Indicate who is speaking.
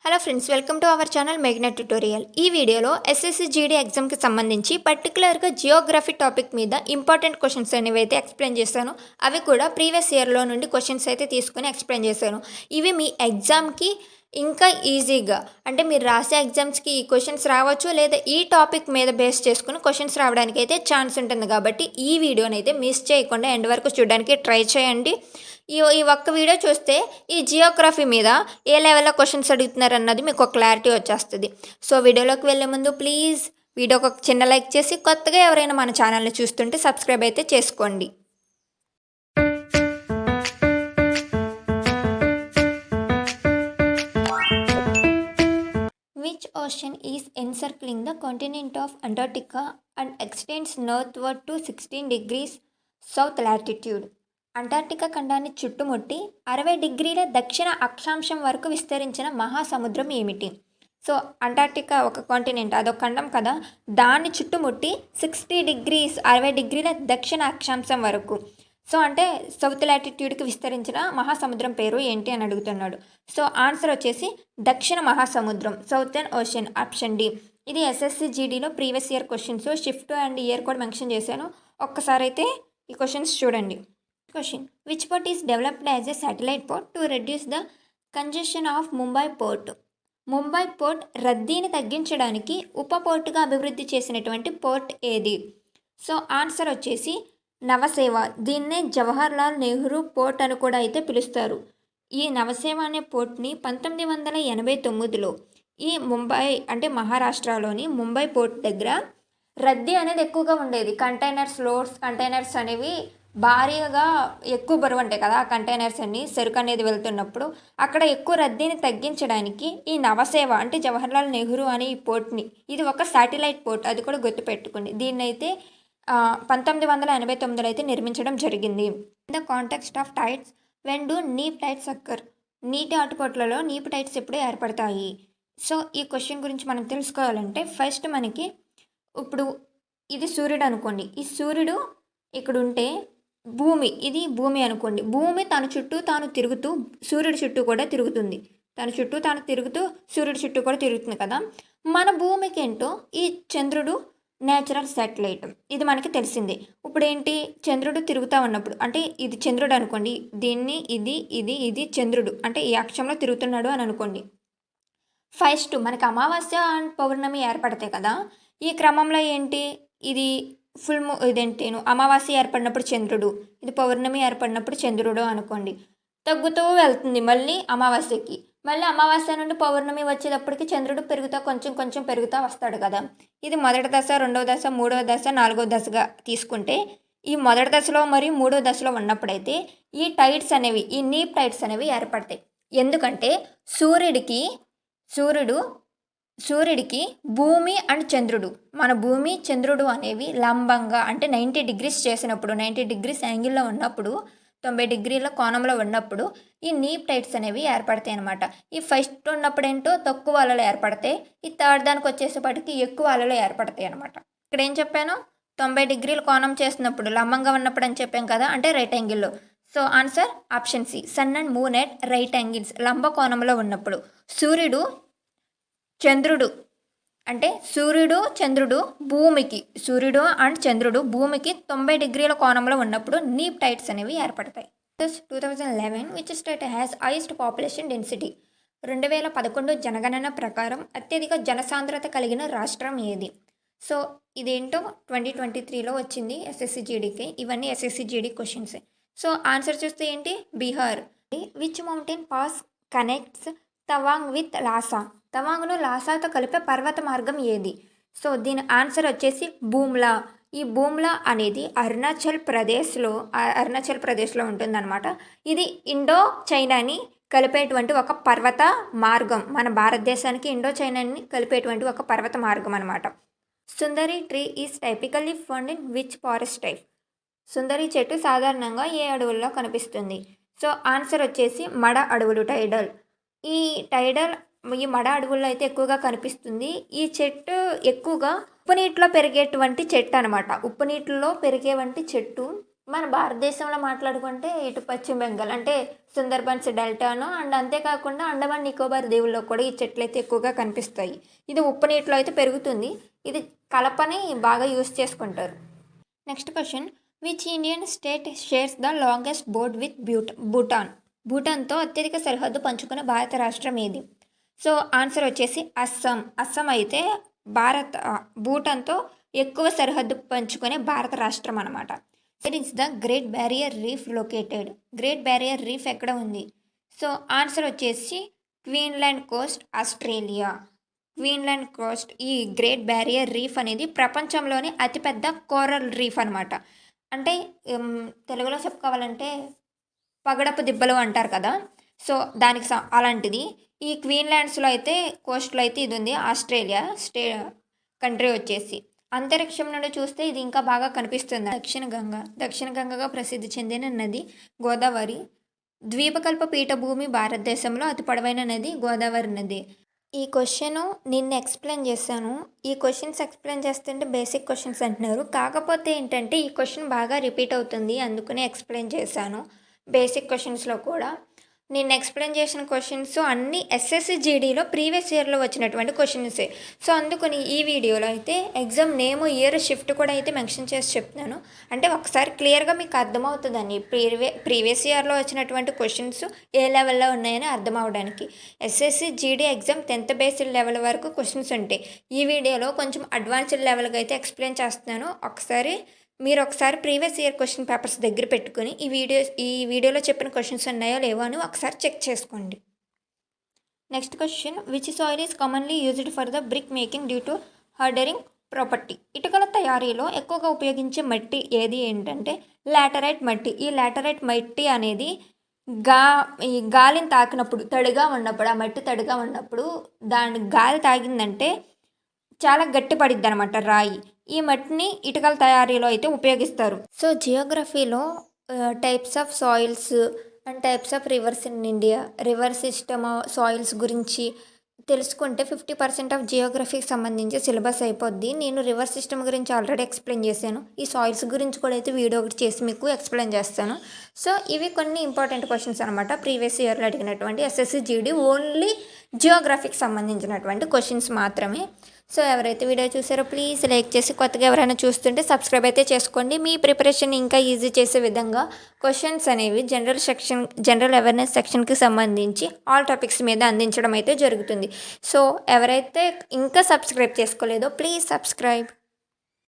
Speaker 1: Hello friends, welcome to our channel మేఘ్నా tutorial. ఈ వీడియోలో ఎస్ఎస్సి జీడీ ఎగ్జామ్కి సంబంధించి పర్టికులర్గా జియోగ్రఫీ టాపిక్ మీద ఇంపార్టెంట్ క్వశ్చన్స్ అనేవి అయితే ఎక్స్ప్లెయిన్ చేశాను. అవి కూడా ప్రీవియస్ ఇయర్లో నుండి క్వశ్చన్స్ అయితే తీసుకొని ఎక్స్ప్లెయిన్ చేశాను. ఇవి మీ ఎగ్జామ్కి ఇంకా ఈజీగా, అంటే మీరు రాసే ఎగ్జామ్స్కి ఈ క్వశ్చన్స్ రావచ్చు, లేదా ఈ టాపిక్ మీద బేస్ చేసుకుని క్వశ్చన్స్ రావడానికి అయితే ఛాన్స్ ఉంటుంది. కాబట్టి ఈ వీడియోని అయితే మిస్ చేయకుండా ఎండ్ వరకు చూడడానికి ట్రై చేయండి. ఈ ఒక్క వీడియో చూస్తే ఈ జియోగ్రఫీ మీద ఏ లెవెల్లో క్వశ్చన్స్ అడుగుతున్నారు అన్నది మీకు ఒక క్లారిటీ వచ్చేస్తుంది. సో వీడియోలోకి వెళ్ళే ముందు ప్లీజ్ వీడియోకి ఒక చిన్న లైక్ చేసి, కొత్తగా ఎవరైనా మన ఛానల్ని చూస్తుంటే సబ్స్క్రైబ్ అయితే చేసుకోండి. Which ocean is encircling the continent of Antarctica and extends northward to 16 degrees south latitude? Antarctica ఖండాన్ని చుట్టుముట్టి 60 డిగ్రీల దక్షిణ అక్షాంశం వరకు విస్తరించిన మహాసముద్రం ఏమిటి? సో అంటార్క్టికా ఒక కాంటినెంట్, అదొక ఖండం కదా, దాన్ని చుట్టుముట్టి 60 డిగ్రీల దక్షిణ అక్షాంశం వరకు, సో అంటే సౌత్ లాటిట్యూడ్కి విస్తరించిన మహాసముద్రం పేరు ఏంటి అని అడుగుతున్నాడు. సో ఆన్సర్ వచ్చేసి దక్షిణ మహాసముద్రం, సౌతర్న్ ఓషన్, ఆప్షన్ డి. ఇది ఎస్ఎస్సి జీడీలో previous year questions, shift and year కూడా మెన్షన్ చేశాను. ఒక్కసారి అయితే ఈ క్వశ్చన్స్ చూడండి. Question: Which port is developed as a satellite port to reduce the congestion of Mumbai port? Mumbai port రద్దీని తగ్గించడానికి ఉప పోర్టుగా అభివృద్ధి చేసినటువంటి పోర్ట్ ఏది? సో ఆన్సర్ వచ్చేసి నవసేవ. దీన్నే జవహర్లాల్ నెహ్రూ పోర్ట్ అని కూడా అయితే పిలుస్తారు. ఈ నవసేవ అనే పోర్ట్ని 1989లో ఈ ముంబై అంటే మహారాష్ట్రలోని ముంబై పోర్ట్ దగ్గర రద్దీ అనేది ఎక్కువగా ఉండేది. కంటైనర్స్ అనేవి భారీగా ఎక్కువ బరువు ఉంటాయి కదా, ఆ కంటైనర్స్ అన్ని సరుకు అనేది వెళ్తున్నప్పుడు అక్కడ ఎక్కువ రద్దీని తగ్గించడానికి ఈ నవసేవ అంటే జవహర్లాల్ నెహ్రూ అనే ఈ పోర్ట్ని, ఇది ఒక శాటిలైట్ పోర్ట్, అది కూడా గుర్తుపెట్టుకోండి. దీన్ని అయితే 1989లో అయితే నిర్మించడం జరిగింది. The context of tides, when do neap tides occur? నీటి ఆటుపోట్లలో నీపు టైడ్స్ ఎప్పుడు ఏర్పడతాయి? సో ఈ క్వశ్చన్ గురించి మనం తెలుసుకోవాలంటే ఫస్ట్ మనకి ఇప్పుడు ఇది సూర్యుడు అనుకోండి, ఈ సూర్యుడు ఇక్కడ ఉంటే ఇది భూమి అనుకోండి, భూమి తన చుట్టూ తాను తిరుగుతూ సూర్యుడి చుట్టూ కూడా తిరుగుతుంది, తన చుట్టూ తాను తిరుగుతూ సూర్యుడి చుట్టూ కూడా తిరుగుతుంది కదా. మన భూమికి ఏంటో ఈ చంద్రుడు నేచురల్ శాటిలైట్, ఇది మనకి తెలిసిందే. ఇప్పుడు ఏంటి, చంద్రుడు తిరుగుతూ ఉన్నప్పుడు, అంటే ఇది చంద్రుడు అనుకోండి, దీన్ని ఇది చంద్రుడు అంటే ఈ అక్షంలో తిరుగుతున్నాడు అని అనుకోండి. ఫస్ట్ మనకి అమావాస్య అండ్ పౌర్ణమి ఏర్పడతాయి కదా, ఈ క్రమంలో ఏంటి, ఇది ఇదేంటేను అమావాస్య ఏర్పడినప్పుడు చంద్రుడు, ఇది పౌర్ణమి ఏర్పడినప్పుడు చంద్రుడు అనుకోండి. తగ్గుతూ వెళ్తుంది మళ్ళీ అమావాస్యకి, మళ్ళీ అమావాస్య నుండి పౌర్ణమి వచ్చేటప్పటికి చంద్రుడు కొంచెం పెరుగుతూ వస్తాడు కదా. ఇది మొదటి దశ, రెండవ దశ, మూడవ దశ, నాలుగవ దశగా తీసుకుంటే, ఈ మొదటి దశలో మరియు మూడవ దశలో ఉన్నప్పుడైతే ఈ టైడ్స్ అనేవి, ఈ నీప్ టైడ్స్ అనేవి ఏర్పడతాయి. ఎందుకంటే సూర్యుడికి భూమి అండ్ చంద్రుడు, మన భూమి చంద్రుడు అనేవి లంబంగా అంటే 90 డిగ్రీస్ చేసినప్పుడు, 90 డిగ్రీస్ యాంగిల్లో ఉన్నప్పుడు, 90 డిగ్రీల కోణంలో ఉన్నప్పుడు ఈ నీప్ టైడ్స్ అనేవి ఏర్పడతాయి అనమాట. ఈ ఫస్ట్ ఉన్నప్పుడు ఏంటో తక్కువ అలలు ఏర్పడతాయి, ఈ థర్డ్ దానికి వచ్చేసేపటికి ఎక్కువ అలలు ఏర్పడతాయి అనమాట. ఇక్కడ ఏం చెప్పాను, 90 డిగ్రీల కోణం చేసినప్పుడు లంబంగా ఉన్నప్పుడు అని చెప్పాం కదా, అంటే రైట్ యాంగిల్లో. So answer option C, sun and moon at right angles, లంబ కోణంలో ఉన్నప్పుడు. సూర్యుడు అండ్ చంద్రుడు భూమికి 90 డిగ్రీల కోణంలో ఉన్నప్పుడు నీప్ టైడ్స్ అనేవి ఏర్పడతాయి. 2011 which state has highest population density? 2011 జనగణన ప్రకారం అత్యధిక జనసాంద్రత కలిగిన రాష్ట్రం ఏది? సో ఇదేంటో 2023లో వచ్చింది ఎస్ఎస్సి జీడీకి. ఇవన్నీ SSC GD questions. So answer చూస్తే ఏంటి, Bihar. Which mountain pass connects Tawang with Lhasa? తవాంగ్ను లాసాతో కలిపే పర్వత మార్గం ఏది? సో దీని ఆన్సర్ వచ్చేసి బూమ్లా. ఈ బూమ్లా అనేది అరుణాచల్ ప్రదేశ్లో ఉంటుందన్నమాట. ఇది ఇండో చైనాని కలిపేటువంటి ఒక పర్వత మార్గం, మన భారతదేశానికి ఇండో చైనాని కలిపేటువంటి ఒక పర్వత మార్గం అనమాట. Sundari tree is typically found in which forest type? సుందరి చెట్టు సాధారణంగా ఏ అడవుల్లో కనిపిస్తుంది? సో ఆన్సర్ వచ్చేసి మడ అడవులు, టైడల్. ఈ మడ అడవుల్లో అయితే ఎక్కువగా కనిపిస్తుంది. ఈ చెట్టు ఎక్కువగా ఉప్పు నీటిలో పెరిగేటువంటి చెట్టు అనమాట. ఉప్పు నీటిలో పెరిగేవంటి చెట్టు మన భారతదేశంలో మాట్లాడుకుంటే ఇటు పశ్చిమ బెంగాల్ అంటే సుందర్బన్స్ డెల్టాను అండ్ అంతేకాకుండా అండమాన్ నికోబార్ దీవుల్లో కూడా ఈ చెట్లు అయితే ఎక్కువగా కనిపిస్తాయి. ఇది ఉప్పు నీటిలో అయితే పెరుగుతుంది. ఇది కలపని బాగా యూస్ చేసుకుంటారు. Next question, which Indian state shares the longest border with Bhutan? భూటాన్తో అత్యధిక సరిహద్దు పంచుకునే భారత రాష్ట్రం ఏది? సో ఆన్సర్ వచ్చేసి అస్సాం. అస్సాం అయితే భూటాన్తో ఎక్కువ సరిహద్దు పంచుకునే భారత రాష్ట్రం అనమాట. It is the great barrier reef located. Great barrier reef ఎక్కడ ఉంది? సో ఆన్సర్ వచ్చేసి క్వీన్లాండ్ కోస్ట్, ఆస్ట్రేలియా. క్వీన్లాండ్ కోస్ట్. ఈ గ్రేట్ బ్యారియర్ రీఫ్ అనేది ప్రపంచంలోనే అతిపెద్ద కోరల్ రీఫ్ అనమాట. అంటే తెలుగులో చెప్పుకోవాలంటే పగడపు దిబ్బలు అంటారు కదా, సో దానికి అలాంటిది. ఈ క్వీన్లాండ్స్లో అయితే కోస్ట్లో అయితే ఇది ఉంది. ఆస్ట్రేలియా కంట్రీ వచ్చేసి అంతరిక్షం నుండి చూస్తే ఇది ఇంకా బాగా కనిపిస్తుంది. దక్షిణ గంగగా ప్రసిద్ధి చెందిన నది గోదావరి. ద్వీపకల్ప పీఠభూమి భారతదేశంలో అతి పొడవైన నది గోదావరి నది. ఈ క్వశ్చన్ నిన్న ఎక్స్ప్లెయిన్ చేశాను. ఈ క్వశ్చన్స్ ఎక్స్ప్లెయిన్ చేస్తుంటే బేసిక్ క్వశ్చన్స్ అంటున్నారు, కాకపోతే ఏంటంటే ఈ క్వశ్చన్ బాగా రిపీట్ అవుతుంది, అందుకనే ఎక్స్ప్లెయిన్ చేశాను. బేసిక్ క్వశ్చన్స్లో కూడా నేను ఎక్స్ప్లెయిన్ చేసిన క్వశ్చన్స్ అన్నీ ఎస్ఎస్సి జీడీలో ప్రీవియస్ ఇయర్లో వచ్చినటువంటి క్వశ్చన్సే. సో అందుకని ఈ వీడియోలో అయితే ఎగ్జామ్ నేమ్, ఇయర్, షిఫ్ట్ కూడా అయితే మెన్షన్ చేసి చెప్తున్నాను. అంటే ఒకసారి క్లియర్గా మీకు అర్థమవుతుందని ప్రీవియస్ ఇయర్లో వచ్చినటువంటి క్వశ్చన్స్ ఏ లెవెల్లో ఉన్నాయని అర్థం అవడానికి. SSC GD exam 10th based level వరకు క్వశ్చన్స్ ఉంటాయి. ఈ వీడియోలో కొంచెం అడ్వాన్స్డ్ లెవెల్గా అయితే ఎక్స్ప్లెయిన్ చేస్తున్నాను. మీరు ఒకసారి ప్రీవియస్ ఇయర్ క్వశ్చన్ పేపర్స్ దగ్గర పెట్టుకుని ఈ వీడియోలో చెప్పిన క్వశ్చన్స్ ఉన్నాయో లేవో అని ఒకసారి చెక్ చేసుకోండి. Next question, which soil is commonly used for the brick making due to hardening property? ఇటుకల తయారీలో ఎక్కువగా ఉపయోగించే మట్టి ఏది ఏంటంటే లాటరైట్ మట్టి. ఈ లాటరైట్ మట్టి అనేది ఈ గాలిని తాకినప్పుడు తడిగా ఉన్నప్పుడు, ఆ మట్టి తడిగా ఉన్నప్పుడు దాని గాలి తాగిందంటే చాలా గట్టిపడిద్ది అనమాట రాయి. ఈ మట్టిని ఇటుకల తయారీలో అయితే ఉపయోగిస్తారు. సో జియోగ్రఫీలో types of soils and types of rivers in India, river system soils గురించి తెలుసుకుంటే 50% ఆఫ్ జియోగ్రఫీకి సంబంధించి సిలబస్ అయిపోద్ది. నేను రివర్ సిస్టమ్ గురించి ఆల్రెడీ ఎక్స్ప్లెయిన్ చేశాను. ఈ సాయిల్స్ గురించి కూడా అయితే వీడియో ఒకటి చేసి మీకు ఎక్స్ప్లెయిన్ చేస్తాను. సో ఇవి కొన్ని ఇంపార్టెంట్ క్వశ్చన్స్ అనమాట. ప్రీవియస్ ఇయర్లో అడిగినటువంటి ఎస్ఎస్సి జీడీ ఓన్లీ జియోగ్రఫీకి సంబంధించినటువంటి క్వశ్చన్స్ మాత్రమే. సో ఎవరైతే వీడియో చూసారో ప్లీజ్ లైక్ చేసి, కొత్తగా ఎవరైనా చూస్తుంటే సబ్స్క్రైబ్ అయితే చేసుకోండి. మీ ప్రిపరేషన్ ఇంకా ఈజీ చేసే విధంగా క్వశ్చన్స్ అనేవి జనరల్ అవేర్నెస్ సెక్షన్కి సంబంధించి ఆల్ టాపిక్స్ మీద అందించడం అయితే జరుగుతుంది. సో ఎవరైతే ఇంకా సబ్స్క్రైబ్ చేసుకోలేదో ప్లీజ్ సబ్స్క్రైబ్.